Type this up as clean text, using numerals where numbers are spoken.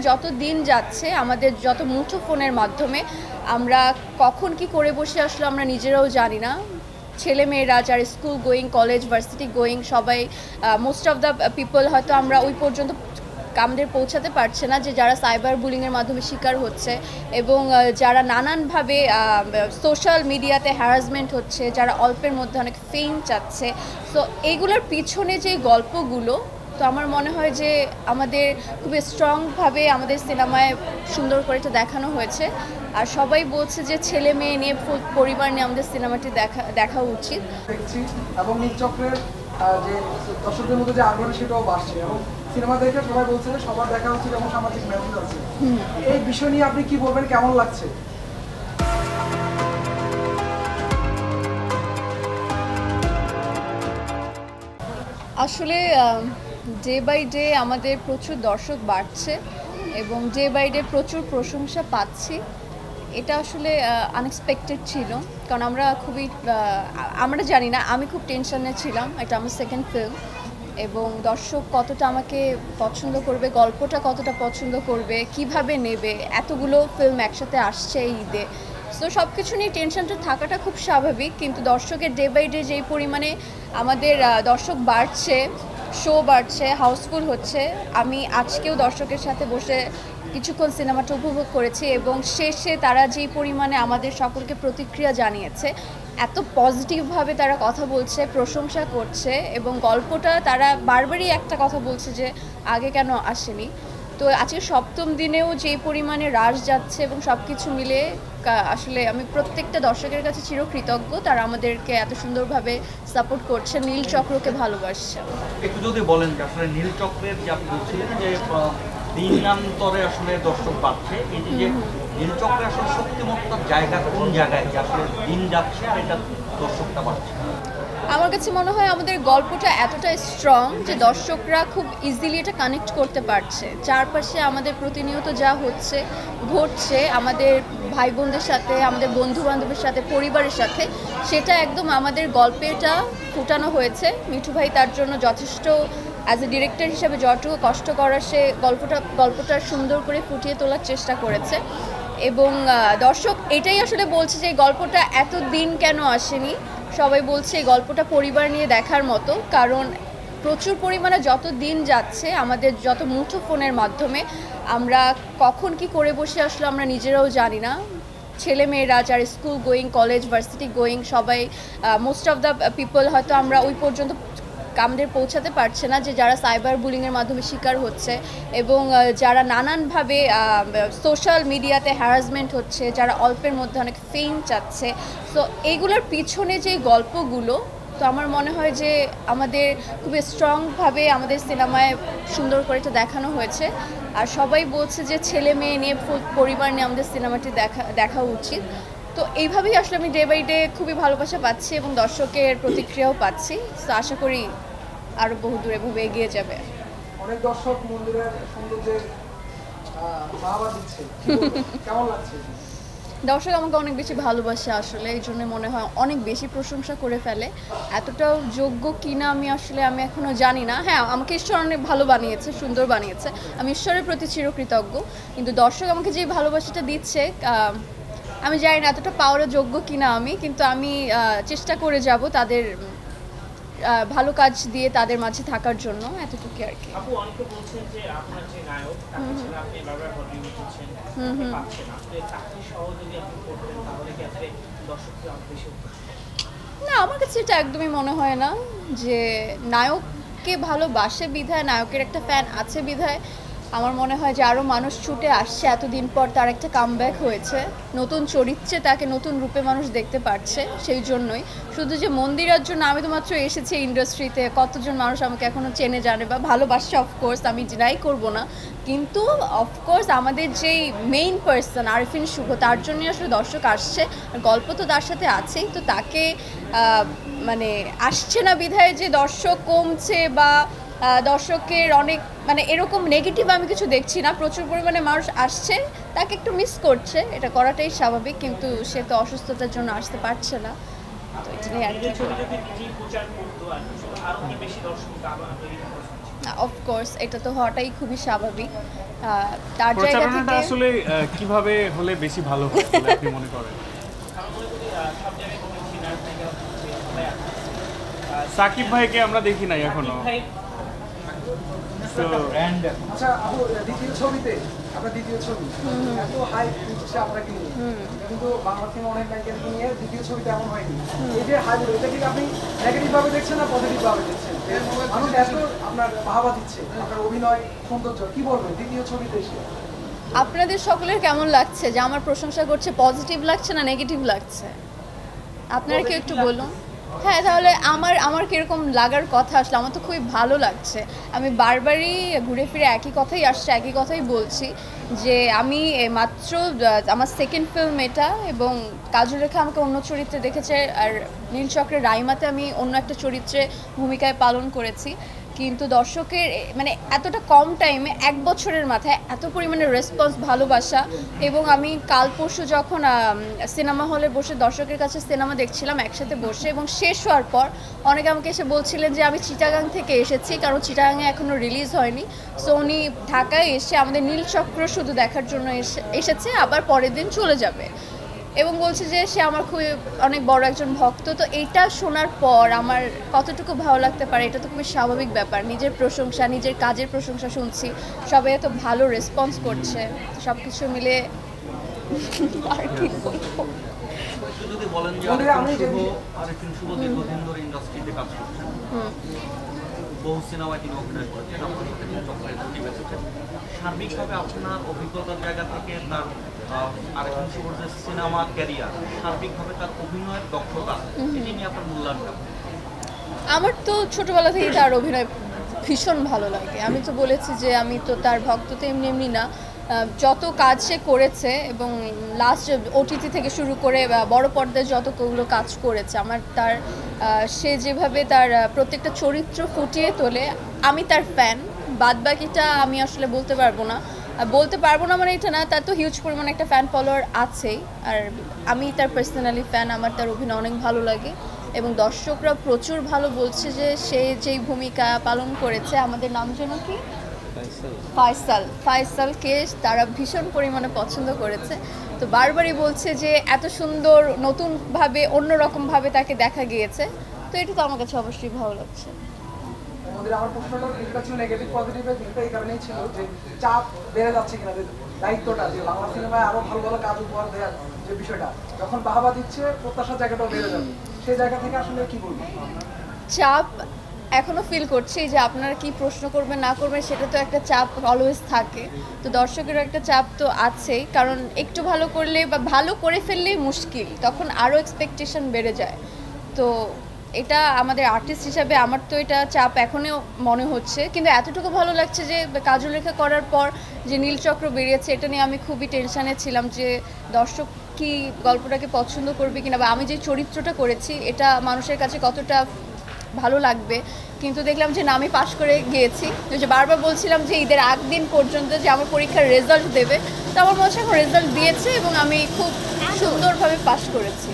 যত দিন যাচ্ছে আমাদের যত মুঠোফোনের মাধ্যমে আমরা কখন কি করে বসে আসলে আমরা নিজেরাও জানি না। ছেলেমেয়েরা যারা school going, college, varsity going সবাই মোস্ট অফ দ্য পিপল হয়তো আমরা ওই পর্যন্ত আমাদের পৌঁছাতে পারছে না যে যারা সাইবার বুলিংয়ের মাধ্যমে শিকার হচ্ছে এবং যারা নানানভাবে সোশ্যাল মিডিয়াতে হ্যারাসমেন্ট হচ্ছে, যারা অল্পের মধ্যে অনেক ফেম চাচ্ছে। তো এইগুলোর পিছনে যে গল্পগুলো, তো আমার মনে হয় যে আমাদের খুবই স্ট্রংভাবে আমাদের সিনেমায় সুন্দর করে এটা দেখানো হয়েছে। আর সবাই বলছে যে ছেলে মেয়ে নিয়ে পরিবার নিয়ে আমাদের সিনেমাটি দেখা উচিত। এবং নীলচক্রের যে দর্শকদের মধ্যে যে আগ্রহ সেটাও বাড়ছে এবং সিনেমা দেখে সবাই বলছে যে সবার দেখা উচিত এবং সামাজিক মেসেজ আছে। এই বিষয় নিয়ে আপনি কি বলবেন, কেমন লাগছে? আসলে ডে বাই ডে আমাদের প্রচুর দর্শক বাড়ছে এবং ডে বাই ডে প্রচুর প্রশংসা পাচ্ছি। এটা আসলে আনএক্সপেক্টেড ছিল, কারণ আমরা জানি না, আমি খুব টেনশনে ছিলাম। এটা আমার সেকেন্ড ফিল্ম এবং দর্শক কতটা আমাকে পছন্দ করবে, গল্পটা কতটা পছন্দ করবে, কিভাবে নেবে, এতগুলো ফিল্ম একসাথে আসছে এই ঈদে। সো সব কিছু নিয়ে টেনশনটা থাকাটা খুব স্বাভাবিক, কিন্তু দর্শকের ডে বাই ডে যেই পরিমাণে আমাদের দর্শক বাড়ছে, শো বাড়ছে, হাউসফুল হচ্ছে। আমি আজকেও দর্শকের সাথে বসে কিছুক্ষণ সিনেমাটা উপভোগ করেছি এবং শেষে তারা যেই পরিমাণে আমাদের সকলকে প্রতিক্রিয়া জানিয়েছে, এত পজিটিভভাবে তারা কথা বলছে, প্রশংসা করছে এবং গল্পটা তারা বারবারই একটা কথা বলছে যে আগে কেন আসেনি। তো আজকে সপ্তম দিনেও যে পরিমাণে হ্রাস যাচ্ছে এবং সব কিছু মিলে আসলে আমি প্রত্যেকটা দর্শকের কাছে চিরকৃতজ্ঞ, তারা আমাদেরকে এত সুন্দরভাবে সাপোর্ট করছে, নীলচক্রকে ভালোবাসছে। একটু যদি বলেন যে আসলে নীলচক্রের যে আপনি বলছিলেন যে দিনান্তরে আসলে দর্শক পাচ্ছে, এই যে নীলচক্রে আসলে শক্তিমত্তার জায়গা কোন জায়গায় যে আসলে দিন যাচ্ছে আর এটা দর্শকটা পাচ্ছে? আমার কাছে মনে হয় আমাদের গল্পটা এতটা স্ট্রং যে দর্শকরা খুব ইজিলি এটা কানেক্ট করতে পারছে। চারপাশে আমাদের প্রতিনিয়ত যা ঘটছে আমাদের ভাই বোনদের সাথে, আমাদের বন্ধু বান্ধবের সাথে, পরিবারের সাথে, সেটা একদম আমাদের গল্পেটা ফুটানো হয়েছে। মিঠু ভাই তার জন্য যথেষ্ট অ্যাজ এ ডিরেক্টর হিসাবে যতটুকু কষ্ট করার, সে গল্পটা সুন্দর করে ফুটিয়ে তোলার চেষ্টা করেছে এবং দর্শক এটাই আসলে বলছে যে এই গল্পটা এত দিন কেন আসেনি। সবাই বলছে এই গল্পটা পরিবার নিয়ে দেখার মতো, কারণ প্রচুর পরিমাণে যত দিন যাচ্ছে আমাদের যত মুঠোফোনের মাধ্যমে আমরা কখন কি করে বসে আসলে আমরা নিজেরাও জানি না। ছেলেমেয়েরা যারা school going, college, varsity going সবাই মোস্ট অফ দ্য পিপল হয়তো আমরা ওই পর্যন্ত আমাদের পৌঁছাতে পারছে না যে যারা সাইবার বুলিংয়ের মাধ্যমে শিকার হচ্ছে এবং যারা নানানভাবে সোশ্যাল মিডিয়াতে হ্যারাসমেন্ট হচ্ছে, যারা অল্পের মধ্যে অনেক ফেম চাচ্ছে। তো এইগুলোর পিছনে যে গল্পগুলো, তো আমার মনে হয় যে আমাদের খুবই স্ট্রংভাবে আমাদের সিনেমায় সুন্দর করে এটা দেখানো হয়েছে। আর সবাই বলছে যে ছেলে মেয়ে নিয়ে পরিবার নিয়ে আমাদের সিনেমাটি দেখা উচিত। তো এইভাবেই আসলে আমি ডে বাই ডে খুবই ভালোবাসা পাচ্ছি এবং দর্শকের প্রতিক্রিয়াও পাচ্ছি। তো আশা করি আরও বহু দূর এভাবে এগিয়ে যাবে। অনেক দর্শক মন্দিরের সৌন্দর্যের বাহবা দিচ্ছে, কেমন লাগছে? দর্শক আমাকে অনেক বেশি ভালোবাসে আসলে, এই জন্য মনে হয় অনেক বেশি প্রশংসা করে ফেলে। এতটাও যোগ্য কিনা আমি এখনও জানি না। হ্যাঁ, আমাকে ঈশ্বর অনেক ভালো বানিয়েছে, সুন্দর বানিয়েছে, আমি ঈশ্বরের প্রতি চিরকৃতজ্ঞ। কিন্তু দর্শক আমাকে যে ভালোবাসাটা দিচ্ছে, আমি জানি না এতটা পাওয়ার যোগ্য কিনা আমি, কিন্তু আমি চেষ্টা করে যাব তাদের ভালো কাজ দিয়ে তাদের মাঝে থাকার জন্য, এতটুকু আর কি। আপু অনেকে বলছেন যে আপনার যে নায়ক তাকে ছেড়ে আপনি বারবার হলিউড হচ্ছেন, পাচ্ছেন আপনি চাকরি সহ যদি আপনি করতেন তাহলে কি আসলে দর্শকদের অনেক বেশি? না, আমার কাছে এটা একদমই মনে হয় না যে নায়ককে ভালোবাসে বিধায়, নায়কের একটা ফ্যান আছে বিধায় আমার মনে হয় যে আরও মানুষ ছুটে আসছে। এতদিন পর তার একটা কামব্যাক হয়েছে, নতুন চরিত্রে তাকে নতুন রূপে মানুষ দেখতে পারছে, সেই জন্যই। শুধু যে মন্দিরের জন্য আমি তো মাত্র এসেছি ইন্ডাস্ট্রিতে, কতজন মানুষ আমাকে এখনও চেনে জানে বা ভালোবাসছে, অফকোর্স আমি ডিনাই করব না, কিন্তু অফকোর্স আমাদের যেই মেইন পার্সন আরিফিন শুভ, তার জন্যই আসলে দর্শক আসছে। আর গল্প তো তার সাথে আছেই, তো তাকে মানে আসছে না বিধায় যে দর্শক কমছে বা দর্শকের অনেক এরকম নেগেটিভ আমি কিছু দেখছি না। প্রচুর পরিমাণে মানুষ আসছে, তাকে একটু মিস করছে, এটা করাটাই স্বাভাবিক, কিন্তু সে তো অসুস্থতার জন্য আসতে পারছে না। তো এটা নিয়ে আর অফকোর্স এটা তো হওয়াটাই খুবই স্বাভাবিক। তার জায়গা প্রচারণাটা থেকে আসলে কিভাবে হলে বেশি ভালো হয় বলে আপনি মনে করেন? আমি মনে করি সব জায়গায় কোনো সিনার নায়িকা সবাই আছে। সাকিব ভাইকে আমরা দেখি নাই এখনো। ভাই তো ব্র্যান্ড আচ্ছা আপু, দ্বিতীয় ছবিতে আপনার দ্বিতীয় ছবি এত হাই উঠছে আপনাকে নিয়ে, কিন্তু বাংলা সিনেমা অনেক নায়িকাকে নিয়ে দ্বিতীয় ছবিতে এমন হয়নি। এই যে হাই, এটা কি আপনি নেগেটিভ ভাবে দেখছেন না পজিটিভ ভাবে দেখছেন? মানুষ এত আপনার বাহাবা দিচ্ছে আপনার অভিনয় সৌন্দর্য, কি বলবেন দ্বিতীয় ছবিতে এসে? আপনাদের সকলের কেমন লাগছে যে আমার প্রশংসা করছে, পজিটিভ লাগছে না নেগেটিভ লাগছে? আপনারা কি একটু বলুন। হ্যাঁ, তাহলে আমার কিরকম লাগার কথা আসলে আমার তো খুবই ভালো লাগছে। আমি বারবারই ঘুরে ফিরে একই কথাই আসছে, একই কথাই বলছি যে আমি মাত্র আমার সেকেন্ড ফিল্ম এটা, এবং কাজল রেখা আমাকে অন্য চরিত্রে দেখেছে, আর নীলচক্রের রাইমাতে আমি অন্য একটা চরিত্রে ভূমিকায় পালন করেছি। কিন্তু দর্শকের মানে এতটা কম টাইমে 1 বছরের মাথায় এত পরিমাণে রেসপন্স, ভালোবাসা, এবং আমি কাল পরশু যখন সিনেমা হলে বসে দর্শকের কাছে সিনেমা দেখছিলাম একসাথে বসে, এবং শেষ হওয়ার পর অনেকে আমাকে এসে বলছিলেন যে আমি চিটাগাং থেকে এসেছি, কারণ চিটাগাংয়ে এখনও রিলিজ হয়নি। সো উনি ঢাকায় এসে আমাদের নীলচক্র শুধু দেখার জন্য এসেছে, আবার পরের দিন চলে যাবে, এবং বলছে যে সে আমার খুবই অনেক বড় একজন ভক্ত। তো এইটা শোনার পর আমার কতটুকু ভালো লাগতে পারে, এটা তো খুবই স্বাভাবিক ব্যাপার। নিজের প্রশংসা, নিজের কাজের প্রশংসা শুনছি, সবাই এত ভালো রেসপন্স করছে, সব কিছু মিলে আর কি বলবো। একটু যদি বলেন যে আরেকজন শুভ দীর্ঘদিন ধরে ইন্ডাস্ট্রিতে কাজ করছেন, বহু সিনেমায় তিনি অভিনয় করেছেন, আপনার সাথে চক্রের জুটি বেঁচেছেন। সার্বিকভাবে আপনার অভিজ্ঞতার জায়গা থেকে তার আরেকজন শুভর যে সিনেমা ক্যারিয়ার, সার্বিকভাবে তার অভিনয়ের দক্ষতা, এটি নিয়ে আপনার মূল্যায়ন কেমন? আমার তো ছোটবেলা থেকেই তার অভিনয় ভীষণ ভালো লাগে। আমি তো বলেছি যে আমি তো তার ভক্ত তো এমনি এমনি না। যত কাজ সে করেছে, এবং লাস্ট ওটিটি থেকে শুরু করে বড় পর্দায় যতগুলো কাজ করেছে, আমার তার সে যেভাবে তার প্রত্যেকটা চরিত্র ফুটিয়ে তোলে, আমি তার ফ্যান। বাদবাকিটা আমি আসলে বলতে পারবো না মানে এটা না, তার তো হিউজ পরিমাণে একটা ফ্যান ফলোয়ার আছেই, আর আমি তার পার্সোনালি ফ্যান। আমার তার অভিনয় অনেক ভালো লাগে, এবং দর্শকরা প্রচুর ভালো বলছে যে সে যেই ভূমিকা পালন করেছে, আমাদের নাম যেন কি, ফায়সালকে তারা ভীষণ পরিমাণে পছন্দ করেছে। তো বারবারই বলছে যে এত সুন্দর নতুনভাবে অন্যরকমভাবে তাকে দেখা গিয়েছে, তো এটা তো আমার কাছে অবশ্যই ভালো লাগছে। আমাদের আমার প্রশ্নটা কিছুটা ছিল নেগেটিভ পজিটিভের দিকটা এই কারণেই ছিল যে চাপ বেড়ে যাচ্ছে কিনা, যে দায়িত্বটা যে বাংলা সিনেমায় আরো ভালো ভালো কাজ উপহার দেওয়ার যে বিষয়টা, যখন বাহাবা দিচ্ছে প্রত্যাশার জায়গাটাও বেড়ে যাবে, সেই জায়গা থেকে আসলে কি বলবো? চাপ এখনও ফিল করছি যে আপনারা কি প্রশ্ন করবেন না করবেন, সেটা তো একটা চাপ অলওয়েজ থাকে। তো দর্শকেরও একটা চাপ তো আছেই, কারণ একটু ভালো করলে বা ভালো করে ফেললেই মুশকিল, তখন আরও এক্সপেকটেশন বেড়ে যায়। তো এটা আমাদের আর্টিস্ট হিসাবে আমার তো এটা চাপ এখনও মনে হচ্ছে, কিন্তু এতটুকু ভালো লাগছে যে কাজল রেখা করার পর যে নীলচক্র বেরিয়েছে, এটা নিয়ে আমি খুবই টেনশানে ছিলাম যে দর্শক কি গল্পটাকে পছন্দ করবে কিনা, বা আমি যে চরিত্রটা করেছি এটা মানুষের কাছে কতটা ভালো লাগবে। কিন্তু দেখলাম যে না, আমি পাশ করে গিয়েছি। যে বারবার বলছিলাম যে ঈদের আগ দিন পর্যন্ত যে আমার পরীক্ষার রেজাল্ট দেবে, তো আমার মনে হচ্ছে এখন রেজাল্ট দিয়েছে, এবং আমি খুব সুন্দরভাবে পাশ করেছি।